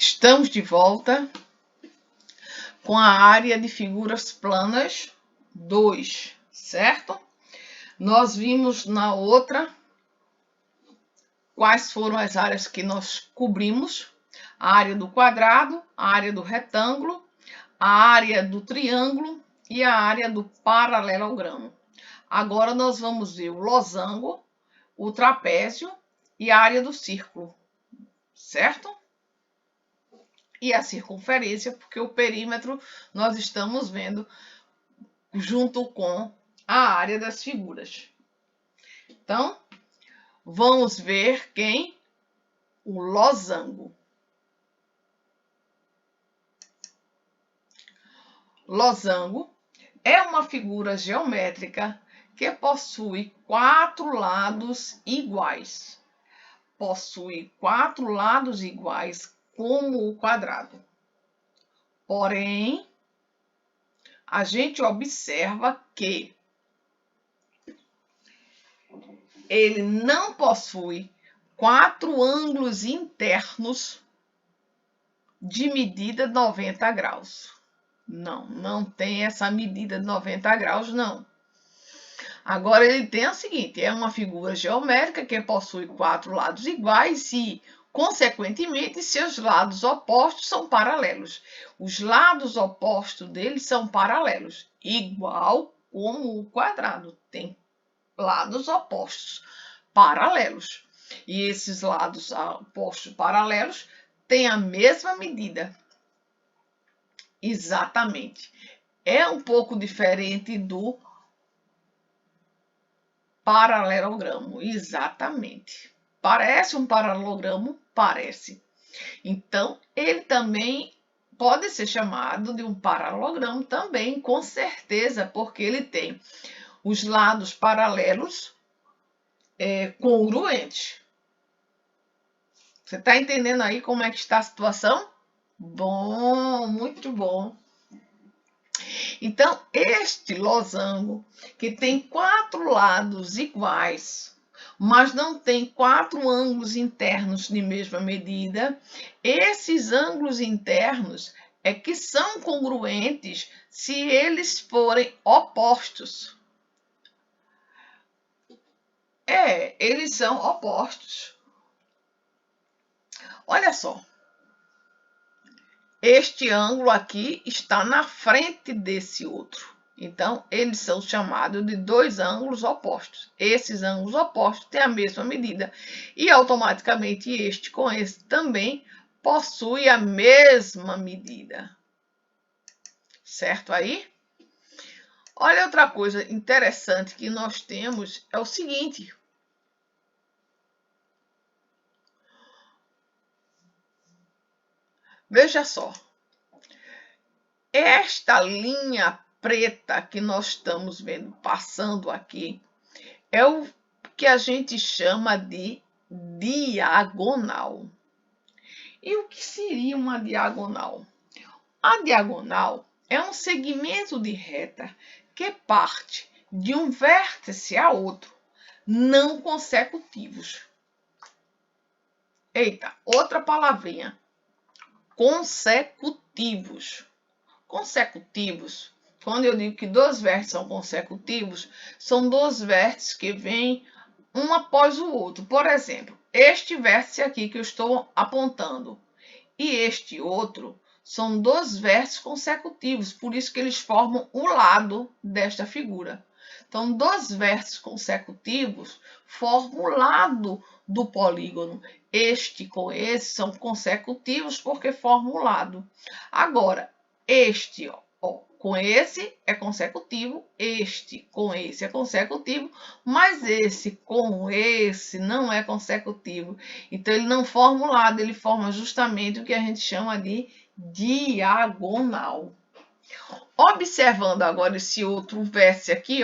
Estamos de volta com a área de figuras planas 2, certo? Nós vimos na outra quais foram as áreas que nós cobrimos: a área do quadrado, a área do retângulo, a área do triângulo e a área do paralelogramo. Agora nós vamos ver o losango, o trapézio e a área do círculo, certo? E a circunferência, porque o perímetro nós estamos vendo junto com a área das figuras. Então, vamos ver quem? O losango. Losango é uma figura geométrica que possui 4 lados iguais. Possui 4 lados iguais como o quadrado. Porém, a gente observa que ele não possui 4 ângulos internos de medida 90 graus. Não tem essa medida de 90 graus, não. Agora, ele tem o seguinte: é uma figura geométrica que possui 4 lados iguais e, consequentemente, seus lados opostos são paralelos. Os lados opostos dele são paralelos, igual como o quadrado tem lados opostos paralelos. E esses lados opostos paralelos têm a mesma medida. Exatamente. É um pouco diferente do paralelogramo. Exatamente. Parece um paralelogramo? Parece. Então, ele também pode ser chamado de um paralelogramo também, com certeza, porque ele tem os lados paralelos congruentes. Você está entendendo aí como é que está a situação? Bom, muito bom. Então, este losango, que tem 4 lados iguais, mas não tem 4 ângulos internos de mesma medida, esses ângulos internos é que são congruentes se eles forem opostos. Eles são opostos. Olha só. Este ângulo aqui está na frente desse outro. Então, eles são chamados de 2 ângulos opostos. Esses ângulos opostos têm a mesma medida. E, automaticamente, este com esse também possui a mesma medida. Certo aí? Olha, outra coisa interessante que nós temos é o seguinte. Veja só. Esta linha preta que nós estamos vendo passando aqui é o que a gente chama de diagonal. E o que seria uma diagonal? A diagonal é um segmento de reta que parte de um vértice a outro, não consecutivos. Eita, outra palavrinha. Consecutivos. Consecutivos, quando eu digo que 2 vértices são consecutivos, são 2 vértices que vêm um após o outro. Por exemplo, este vértice aqui que eu estou apontando e este outro são 2 vértices consecutivos, por isso que eles formam o lado desta figura. Então, 2 vértices consecutivos formam o lado do polígono. Este com esse são consecutivos porque formam o lado. Agora, este com esse é consecutivo, este com esse é consecutivo, mas esse com esse não é consecutivo. Então, ele não forma o lado, ele forma justamente o que a gente chama de diagonal. Observando agora esse outro vértice aqui,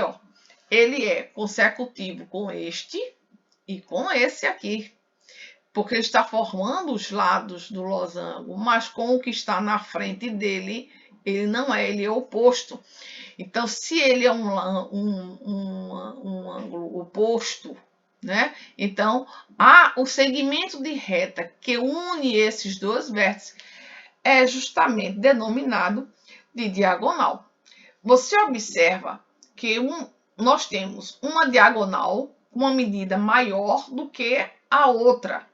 ele é consecutivo com este e com esse aqui, porque ele está formando os lados do losango, mas com o que está na frente dele, ele não é, ele é oposto. Então, se ele é um ângulo oposto, né? Então, o segmento de reta que une esses dois vértices é justamente denominado de diagonal. Você observa que nós temos uma diagonal com uma medida maior do que a outra.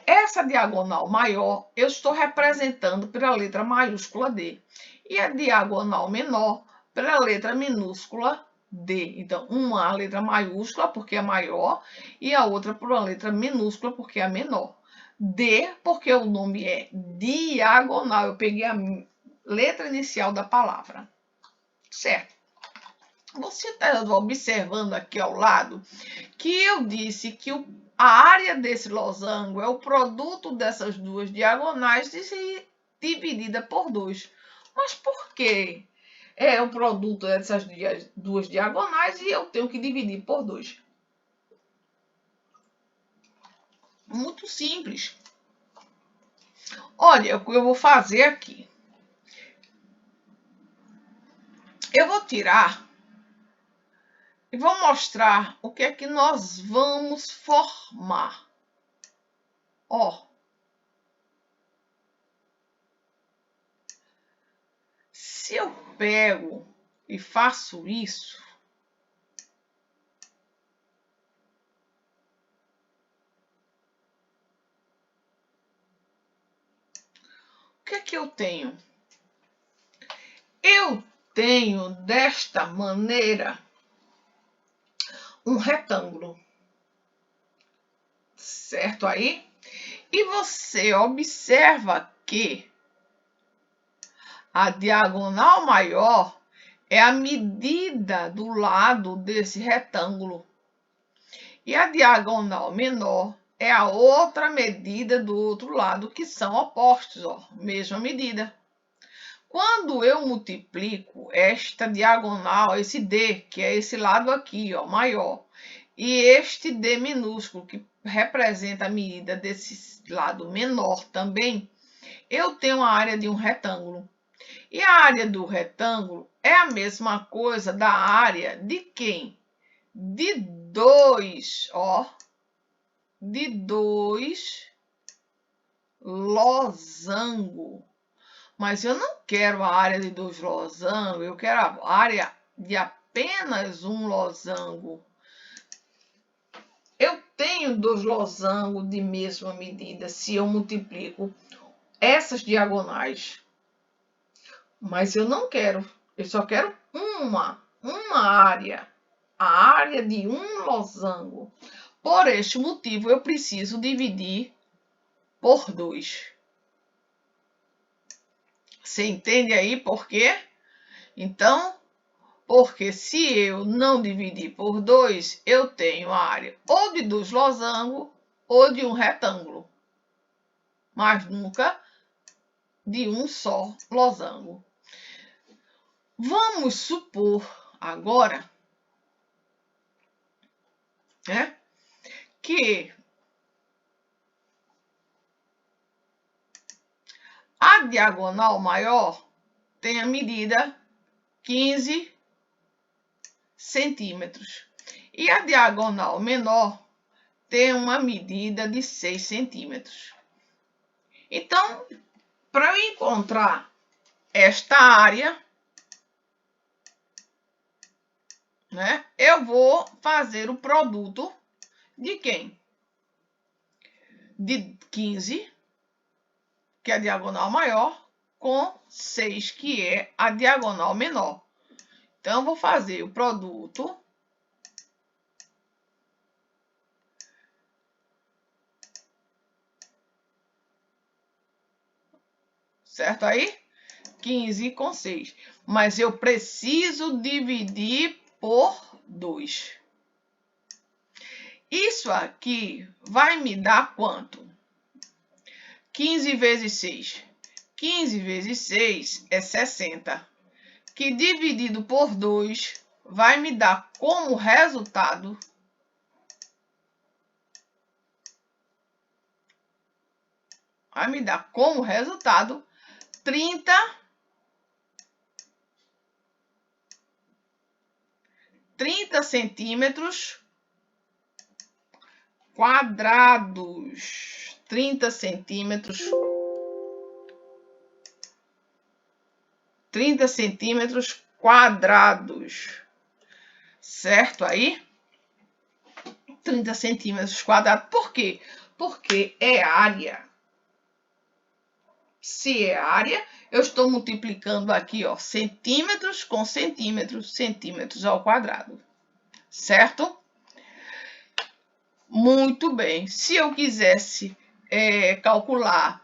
Essa diagonal maior eu estou representando pela letra maiúscula D. E a diagonal menor pela letra minúscula D. Então, uma a letra maiúscula, porque é maior, e a outra por uma letra minúscula, porque é menor. D, porque o nome é diagonal. Eu peguei a letra inicial da palavra. Certo? Você está observando aqui ao lado que eu disse que a área desse losango é o produto dessas duas diagonais dividida por 2. Mas por que é o produto dessas duas diagonais e eu tenho que dividir por 2? Muito simples. Olha, o que eu vou fazer aqui. Eu vou tirar e vou mostrar o que é que nós vamos formar. Ó. Se eu pego e faço isso, o que é que eu tenho? Eu tenho desta maneira um retângulo, certo aí? E você observa que a diagonal maior é a medida do lado desse retângulo. E a diagonal menor é a outra medida do outro lado, que são opostos, ó, mesma medida. Quando eu multiplico esta diagonal, esse D, que é esse lado aqui, ó, maior, e este D minúsculo, que representa a medida desse lado menor também, eu tenho a área de um retângulo. E a área do retângulo é a mesma coisa da área de quem? De 2, ó, de 2 losango. Mas eu não quero a área de 2 losangos, eu quero a área de apenas um losango. Eu tenho 2 losangos de mesma medida se eu multiplico essas diagonais. Mas eu não quero, eu só quero uma área, a área de um losango. Por este motivo, eu preciso dividir por 2. Você entende aí por quê? Então, porque se eu não dividir por 2, eu tenho a área ou de 2 losangos ou de um retângulo, mas nunca de um só losango. Vamos supor agora, né, que a diagonal maior tem a medida 15 centímetros e a diagonal menor tem uma medida de 6 centímetros. Então, para eu encontrar esta área, né, eu vou fazer o produto de quem? De 15, que é a diagonal maior, com 6, que é a diagonal menor. Então, eu vou fazer o produto certo aí? 15 com 6. Mas eu preciso dividir por 2. Isso aqui vai me dar quanto? 15 vezes 6. 15 vezes 6 é 60. Que dividido por 2 vai me dar como resultado 30 centímetros quadrados. 30 centímetros. 30 centímetros quadrados. Certo aí? 30 centímetros quadrados. Por quê? Porque é área. Se é área, eu estou multiplicando aqui, ó, centímetros com centímetros, centímetros ao quadrado. Certo? Muito bem. Se eu quisesse calcular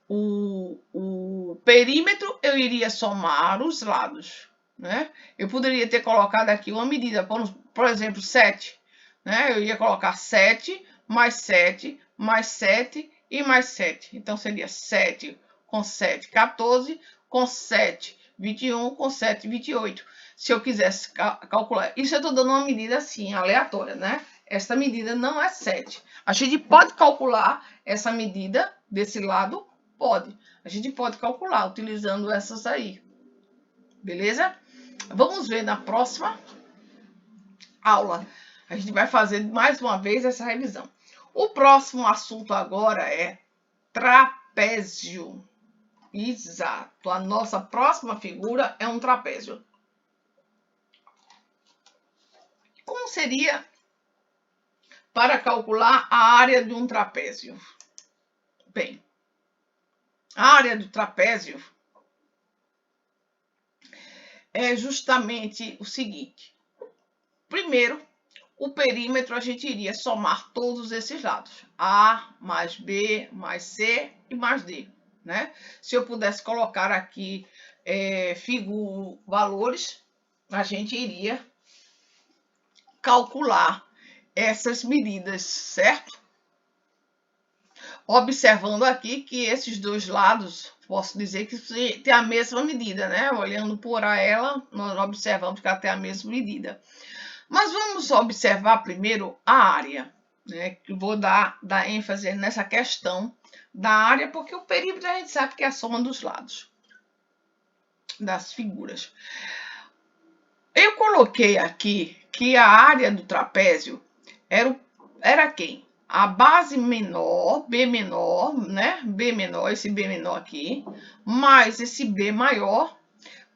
o perímetro, eu iria somar os lados, né? Eu poderia ter colocado aqui uma medida, por exemplo, 7, né? Eu ia colocar 7 mais 7 mais 7 e mais 7. Então, seria 7 com 7, 14, com 7, 21, com 7, 28. Se eu quisesse calcular. Isso eu estou dando uma medida assim, aleatória, né? Essa medida não é 7. A gente pode calcular essa medida desse lado. Pode. A gente pode calcular utilizando essas aí. Beleza? Vamos ver na próxima aula. A gente vai fazer mais uma vez essa revisão. O próximo assunto agora é trapézio. Exato. A nossa próxima figura é um trapézio. Como seria para calcular a área de um trapézio? Bem, a área do trapézio é justamente o seguinte. Primeiro, o perímetro a gente iria somar todos esses lados. A mais B mais C e mais D, né? Se eu pudesse colocar aqui valores, a gente iria calcular essas medidas, certo? Observando aqui que esses dois lados, posso dizer que tem a mesma medida, né? Olhando por ela, nós observamos que ela tem a mesma medida. Mas vamos observar primeiro a área, né? Que vou dar ênfase nessa questão da área, porque o perímetro a gente sabe que é a soma dos lados das figuras. Eu coloquei aqui que a área do trapézio era quem? A base menor, B menor, né? B menor, esse B menor aqui, mais esse B maior,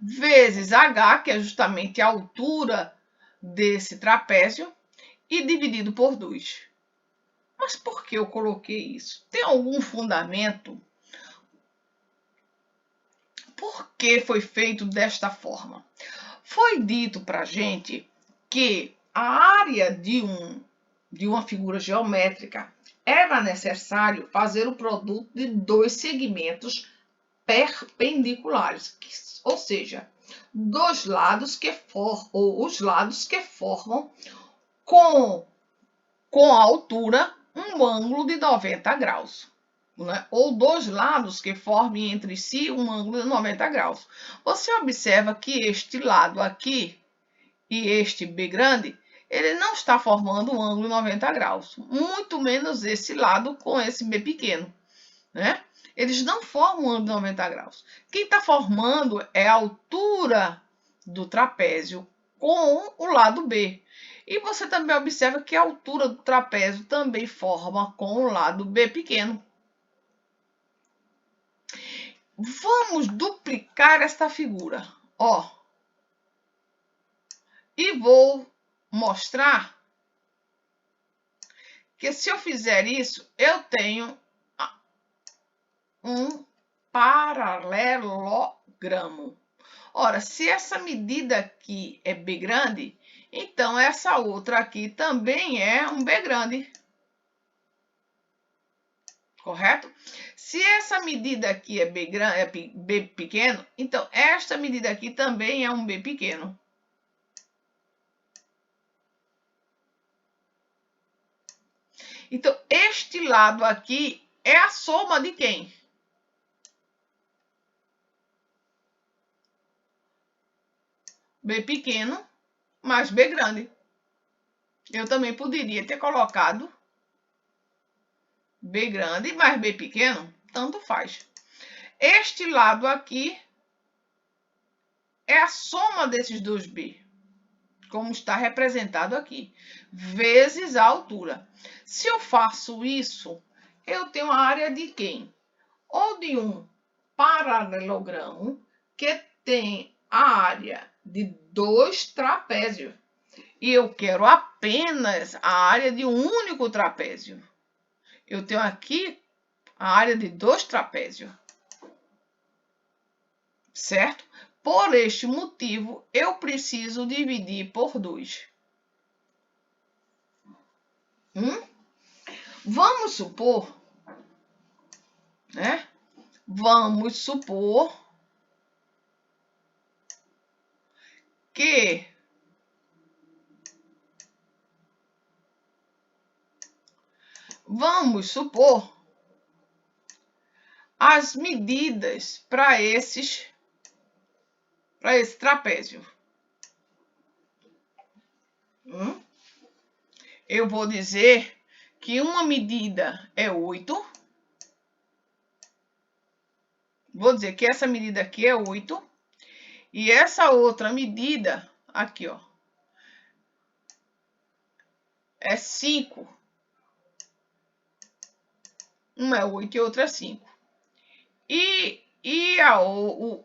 vezes H, que é justamente a altura desse trapézio, e dividido por 2. Mas por que eu coloquei isso? Tem algum fundamento? Por que foi feito desta forma? Foi dito para a gente que a área de uma figura geométrica era necessário fazer o produto de dois segmentos perpendiculares, ou seja, os lados que formam com a altura um ângulo de 90 graus. Né? Ou dois lados que formem entre si um ângulo de 90 graus. Você observa que este lado aqui e este B grande, ele não está formando um ângulo de 90 graus. Muito menos esse lado com esse B pequeno. Né? Eles não formam um ângulo de 90 graus. Quem está formando é a altura do trapézio com o lado B. E você também observa que a altura do trapézio também forma com o lado B pequeno. Vamos duplicar esta figura. Ó. E vou mostrar que se eu fizer isso, eu tenho um paralelogramo. Ora, se essa medida aqui é B grande, então essa outra aqui também é um B grande. Correto? Se essa medida aqui é B pequeno, então esta medida aqui também é um B pequeno. Então, este lado aqui é a soma de quem? B pequeno mais B grande. Eu também poderia ter colocado B grande mais B pequeno, tanto faz. Este lado aqui é a soma desses dois B. como está representado aqui, vezes a altura. Se eu faço isso, eu tenho a área de quem? Ou de um paralelogramo que tem a área de 2 trapézios. E eu quero apenas a área de um único trapézio. Eu tenho aqui a área de 2 trapézios. Certo? Por este motivo, eu preciso dividir por 2. Vamos supor, né? Vamos supor que as medidas para esse trapézio. Eu vou dizer que uma medida é 8. Vou dizer que essa medida aqui é 8. E essa outra medida, aqui, ó, é 5. Uma é 8 e outra é 5. E a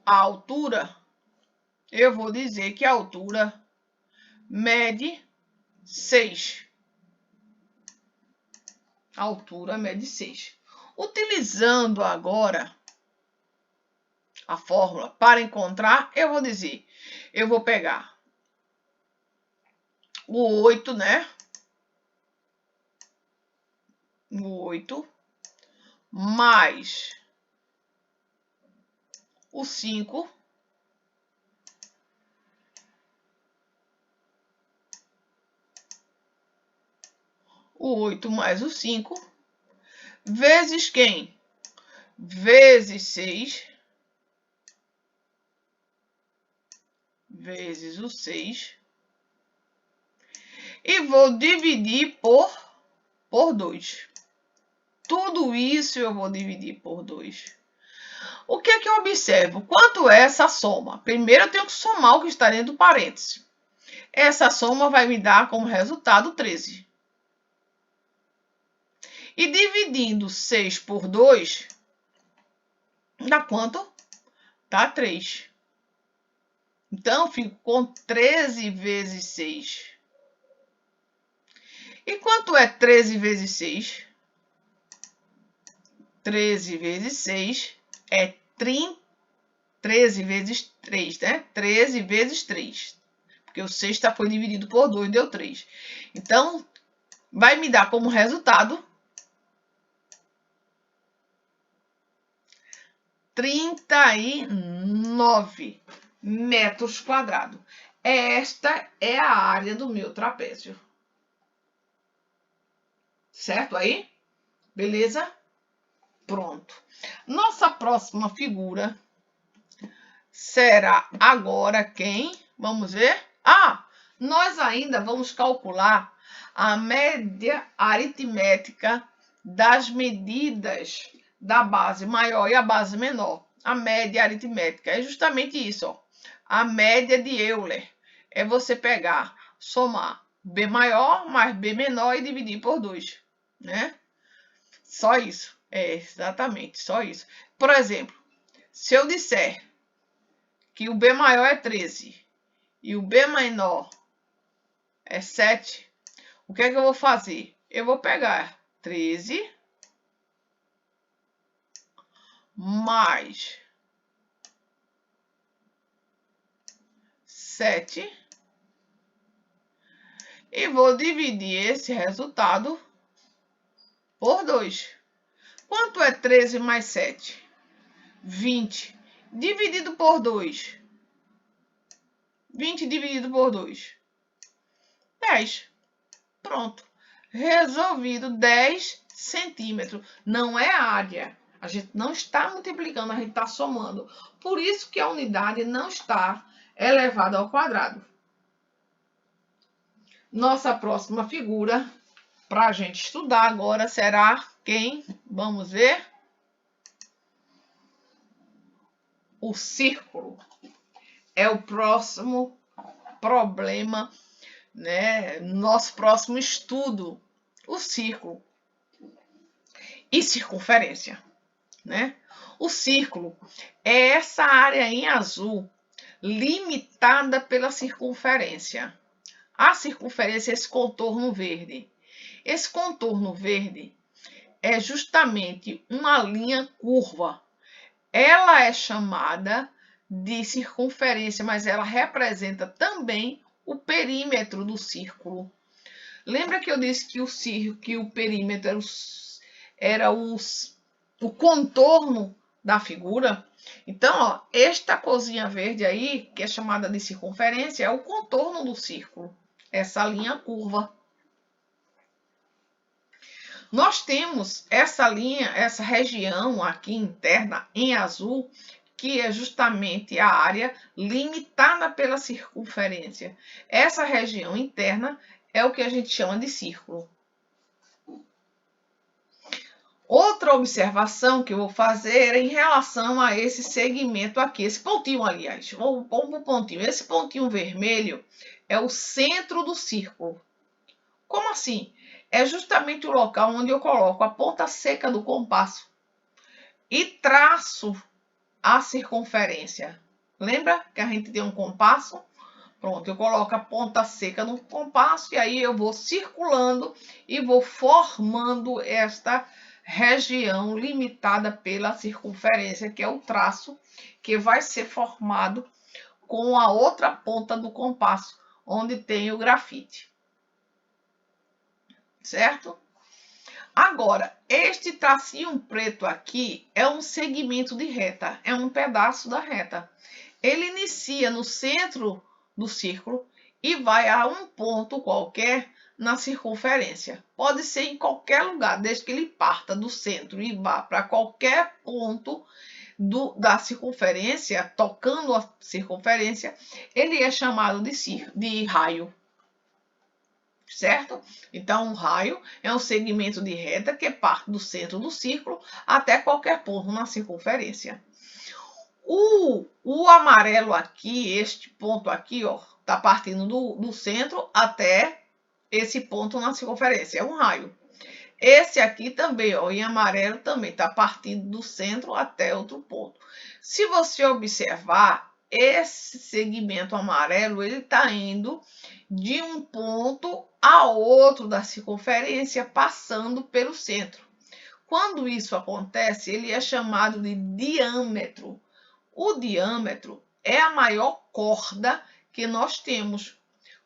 altura, eu vou dizer que a altura mede 6. A altura mede 6. Utilizando agora a fórmula para encontrar, eu vou dizer, eu vou pegar o 8, né? O 8 mais o 5 o 8 mais o 5 vezes quem? Vezes 6 vezes o 6 e vou dividir por 2. Tudo isso eu vou dividir por 2. O que é que eu observo? Quanto é essa soma? Primeiro eu tenho que somar o que está dentro do parêntese. Essa soma vai me dar como resultado 13. E dividindo 6 por 2, dá quanto? Dá 3. Então, eu fico com 13 vezes 6. E quanto é 13 vezes 6? 13 vezes 6 é 13 vezes 3, né? 13 vezes 3. Porque o 6 foi dividido por 2, deu 3. Então, vai me dar como resultado 39 metros quadrados. Esta é a área do meu trapézio. Certo aí? Beleza? Pronto. Nossa próxima figura será agora quem? Vamos ver? Nós ainda vamos calcular a média aritmética das medidas da base maior e a base menor. A média aritmética é justamente isso, ó. A média de Euler é você pegar, somar B maior mais B menor e dividir por 2, né? Só isso. É, exatamente, só isso. Por exemplo, se eu disser que o B maior é 13 e o B menor é 7, o que é que eu vou fazer? Eu vou pegar 13 mais 7 e vou dividir esse resultado por 2. Quanto é 13 mais 7? 20. Dividido por 2. 20 dividido por 2. 10. Pronto. Resolvido 10 centímetros. Não é área. A gente não está multiplicando, a gente está somando. Por isso que a unidade não está elevada ao quadrado. Nossa próxima figura para a gente estudar agora será quem? Vamos ver. O círculo. É o próximo problema né, no nosso próximo estudo, o círculo e circunferência, né? O círculo é essa área em azul limitada pela circunferência. A circunferência é esse contorno verde. Esse contorno verde é justamente uma linha curva. Ela é chamada de circunferência, mas ela representa também o perímetro do círculo. Lembra que eu disse que o perímetro era o contorno da figura? Então, ó, esta cozinha verde aí, que é chamada de circunferência, é o contorno do círculo, essa linha curva. Nós temos essa linha, essa região aqui interna em azul, que é justamente a área limitada pela circunferência. Essa região interna é o que a gente chama de círculo. Outra observação que eu vou fazer é em relação a esse segmento aqui, esse pontinho, aliás. Vamos para o pontinho. Esse pontinho vermelho é o centro do círculo. Como assim? É justamente o local onde eu coloco a ponta seca do compasso e traço a circunferência. Lembra que a gente tem um compasso? Pronto, eu coloco a ponta seca no compasso e aí eu vou circulando e vou formando esta região limitada pela circunferência, que é o traço que vai ser formado com a outra ponta do compasso, onde tem o grafite. Certo? Agora, este tracinho preto aqui é um segmento de reta, é um pedaço da reta. Ele inicia no centro do círculo e vai a um ponto qualquer na circunferência. Pode ser em qualquer lugar, desde que ele parta do centro e vá para qualquer ponto da circunferência, tocando a circunferência, ele é chamado de raio. Certo? Então, um raio é um segmento de reta que parte do centro do círculo até qualquer ponto na circunferência. O amarelo aqui, este ponto aqui, ó, tá partindo do centro até esse ponto na circunferência, é um raio. Esse aqui também, ó, em amarelo também tá partindo do centro até outro ponto. Se você observar, esse segmento amarelo, ele tá indo de um ponto a outro da circunferência, passando pelo centro. Quando isso acontece, ele é chamado de diâmetro. O diâmetro é a maior corda que nós temos.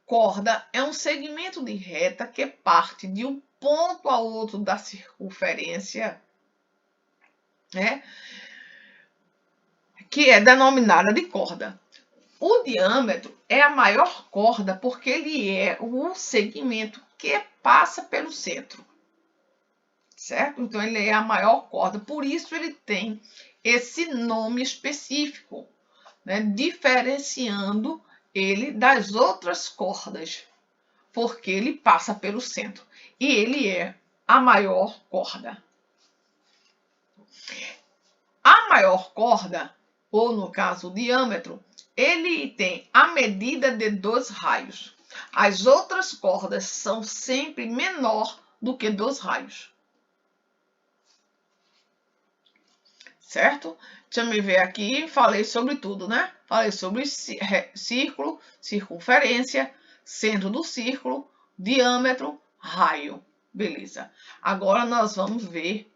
Corda é um segmento de reta que parte de um ponto a outro da circunferência, né? Que é denominada de corda. O diâmetro é a maior corda porque ele é o segmento que passa pelo centro, certo? Então, ele é a maior corda, por isso ele tem esse nome específico, né? Diferenciando ele das outras cordas, porque ele passa pelo centro e ele é a maior corda. A maior corda, ou no caso o diâmetro, ele tem a medida de 2 raios. As outras cordas são sempre menor do que 2 raios. Certo? Deixa eu ver aqui, falei sobre tudo, né? Falei sobre círculo, circunferência, centro do círculo, diâmetro, raio. Beleza. Agora nós vamos ver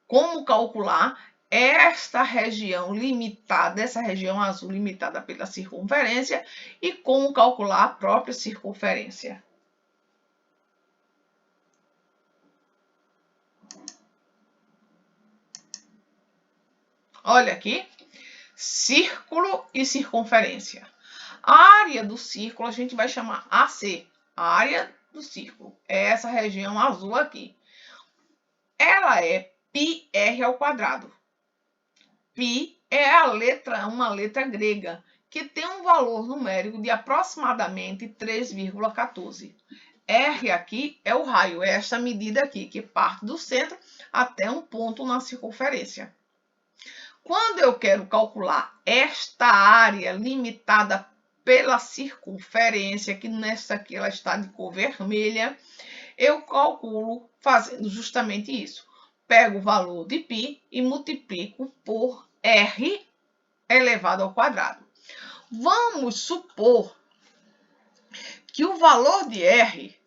como calcular esta região limitada, essa região azul limitada pela circunferência e como calcular a própria circunferência. Olha aqui, círculo e circunferência. A área do círculo a gente vai chamar AC, a área do círculo. É essa região azul aqui. Ela é πr ao quadrado. Π é uma letra grega, que tem um valor numérico de aproximadamente 3,14. R aqui é o raio, é esta medida aqui, que parte do centro até um ponto na circunferência. Quando eu quero calcular esta área limitada pela circunferência, que nessa aqui ela está de cor vermelha, eu calculo fazendo justamente isso. Pego o valor de π e multiplico por r elevado ao quadrado. Vamos supor que o valor de r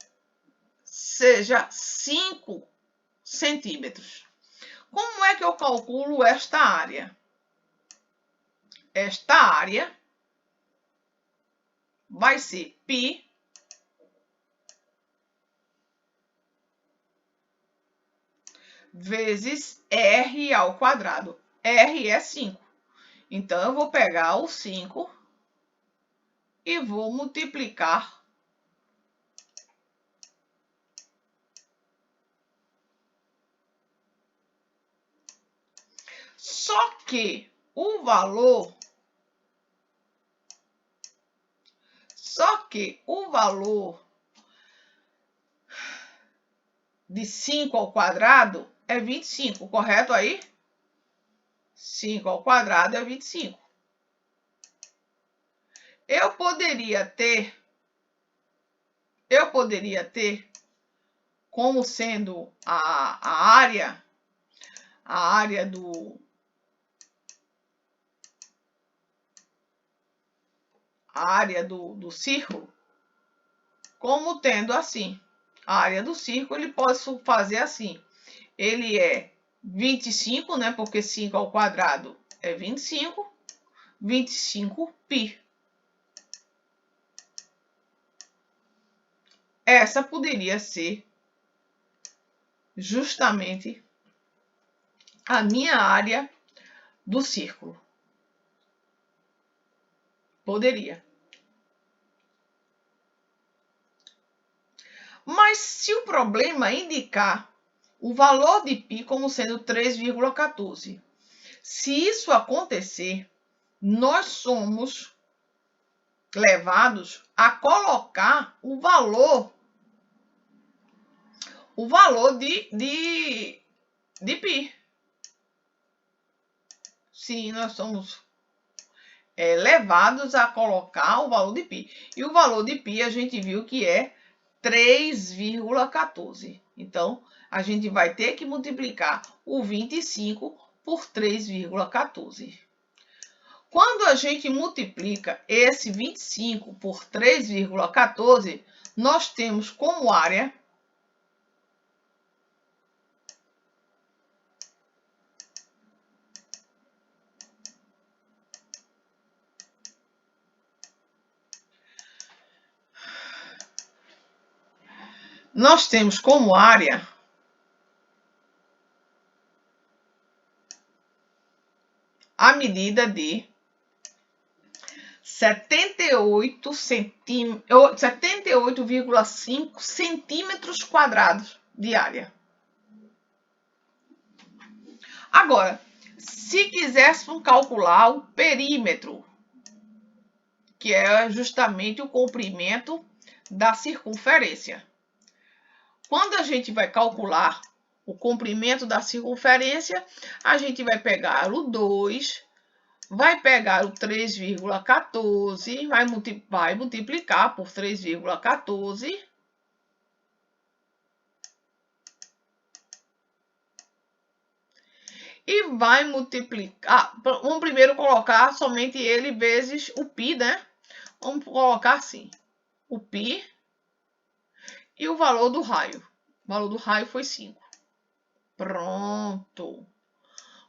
seja 5 centímetros. Como é que eu calculo esta área? Esta área vai ser π vezes r ao quadrado. R é 5. Então, eu vou pegar o 5 e vou multiplicar só que o valor de 5 ao quadrado é 25, correto aí? 5 ao quadrado é 25. Eu poderia ter como sendo a área do círculo, como tendo assim. A área do círculo, ele pode fazer assim. Ele é 25, né? Porque 5 ao quadrado é 25. 25π. Essa poderia ser justamente a minha área do círculo. Poderia. Mas se o problema indicar o valor de π como sendo 3,14, se isso acontecer, nós somos levados a colocar o valor de π. Sim, nós somos levados a colocar o valor de π. E o valor de π a gente viu que é 3,14. Então, a gente vai ter que multiplicar o 25 por 3,14. Quando a gente multiplica esse 25 por 3,14, nós temos como área a medida de 78,5 centímetros quadrados de área. Agora, se quiséssemos calcular o perímetro, que é justamente o comprimento da circunferência. Quando a gente vai calcular o comprimento da circunferência, a gente vai pegar o 2, vai pegar o 3,14, vai multiplicar por 3,14. E vai multiplicar. Vamos primeiro colocar somente ele vezes o π, né? Vamos colocar assim: o π e o valor do raio. O valor do raio foi 5. Pronto.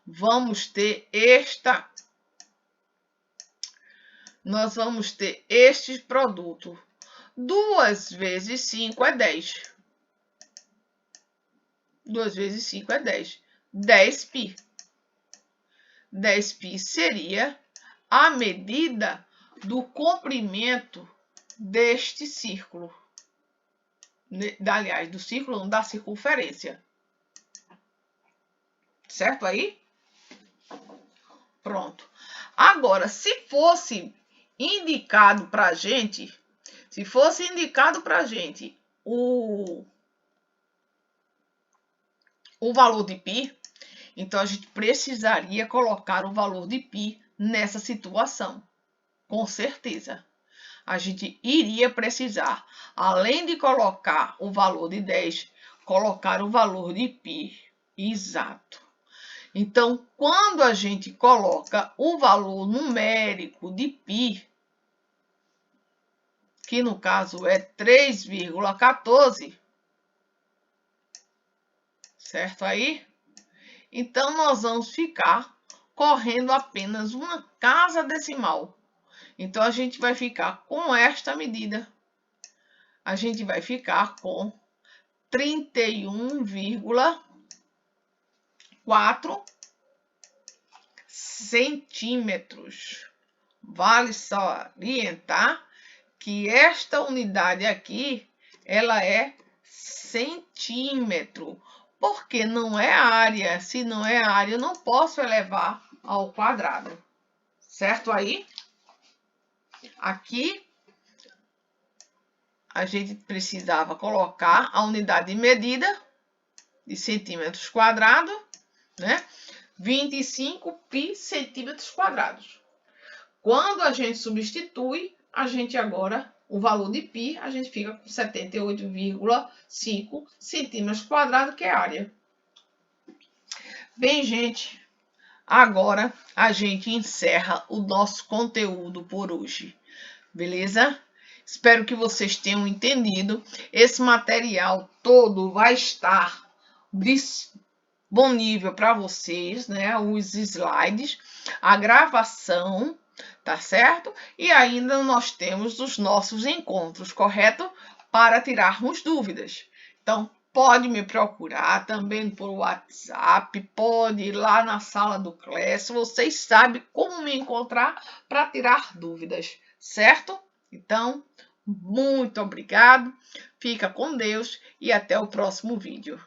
Vamos ter nós vamos ter este produto. 2 vezes 5 é 10. 2 vezes 5 é 10. 10π. 10π seria a medida do comprimento deste círculo. Aliás, do círculo, não, da circunferência. Certo aí? Pronto. Agora, se fosse indicado para a gente, o valor de π, então a gente precisaria colocar o valor de π nessa situação, com certeza. a gente iria precisar, além de colocar o valor de 10, colocar o valor de π exato. Então, quando a gente coloca o valor numérico de π, que no caso é 3,14, certo aí? Então, nós vamos ficar correndo apenas uma casa decimal. Então, a gente vai ficar com esta medida. A gente vai ficar com 31,4 centímetros. Vale salientar que esta unidade aqui, ela é centímetro, porque não é área. Se não é área, eu não posso elevar ao quadrado, certo aí? Aqui, a gente precisava colocar a unidade de medida de centímetros quadrados, né? 25 π centímetros quadrados. Quando a gente substitui, a gente agora, o valor de π, a gente fica com 78,5 centímetros quadrados, que é a área. Bem, gente, agora a gente encerra o nosso conteúdo por hoje, beleza? Espero que vocês tenham entendido. Esse material todo vai estar disponível para vocês, né? Os slides, a gravação, tá certo? E ainda nós temos os nossos encontros, correto? Para tirarmos dúvidas. Então, pode me procurar também por WhatsApp, pode ir lá na sala do Class, vocês sabem como me encontrar para tirar dúvidas, certo? Então, muito obrigado, fica com Deus e até o próximo vídeo.